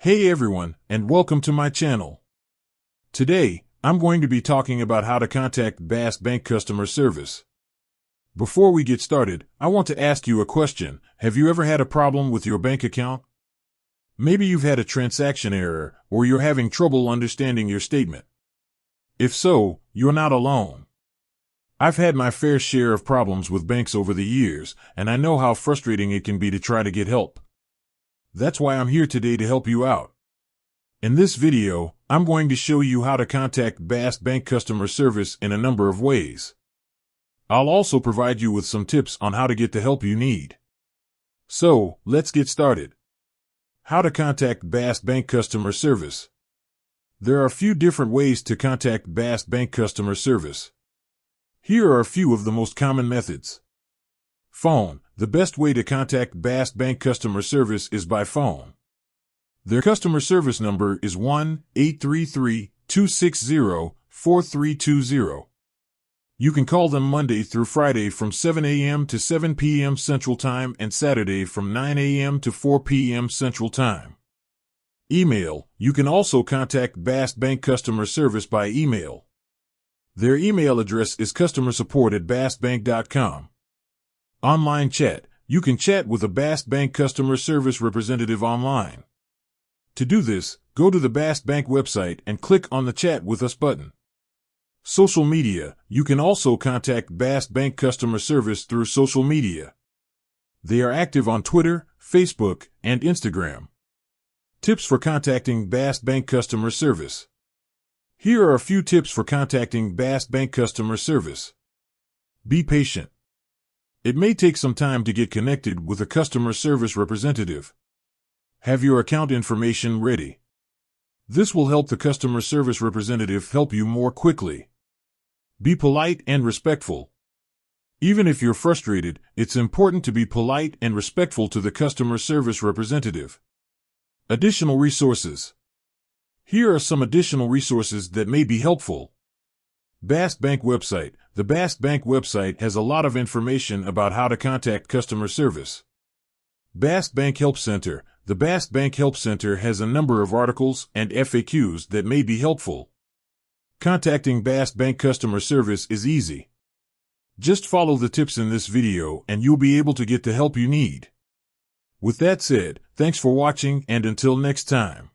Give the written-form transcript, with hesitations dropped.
Hey everyone, and welcome to my channel. Today, I'm going to be talking about how to contact Bask Bank customer service. Before we get started, I want to ask you a question. Have you ever had a problem with your bank account? Maybe you've had a transaction error, or you're having trouble understanding your statement. If so, you're not alone. I've had my fair share of problems with banks over the years, and I know how frustrating it can be to try to get help. That's why I'm here today to help you out. In this video, I'm going to show you how to contact Bask Bank customer service in a number of ways. I'll also provide you with some tips on how to get the help you need. So, let's get started. How to contact Bask Bank customer service. There are a few different ways to contact Bask Bank customer service. Here are a few of the most common methods. Phone. The best way to contact Bask Bank customer service is by phone. Their customer service number is 1-833-260-4320. You can call them Monday through Friday from 7 a.m. to 7 p.m. Central Time and Saturday from 9 a.m. to 4 p.m. Central Time. Email. You can also contact Bask Bank customer service by email. Their email address is customersupport@baskbank.com. Online chat. You can chat with a Bask Bank customer service representative online. To do this, go to the Bask Bank website and click on the Chat with Us button. Social media. You can also contact Bask Bank customer service through social media. They are active on Twitter, Facebook, and Instagram. Tips for contacting Bask Bank customer service. Here are a few tips for contacting Bask Bank customer service. Be patient. It may take some time to get connected with a customer service representative. Have your account information ready. This will help the customer service representative help you more quickly. Be polite and respectful. Even if you're frustrated, it's important to be polite and respectful to the customer service representative. Additional resources. Here are some additional resources that may be helpful. Bask Bank website. The Bask Bank website has a lot of information about how to contact customer service. Bask Bank Help Center. The Bask Bank Help Center has a number of articles and FAQs that may be helpful. Contacting Bask Bank customer service is easy. Just follow the tips in this video and you'll be able to get the help you need. With that said, thanks for watching and until next time.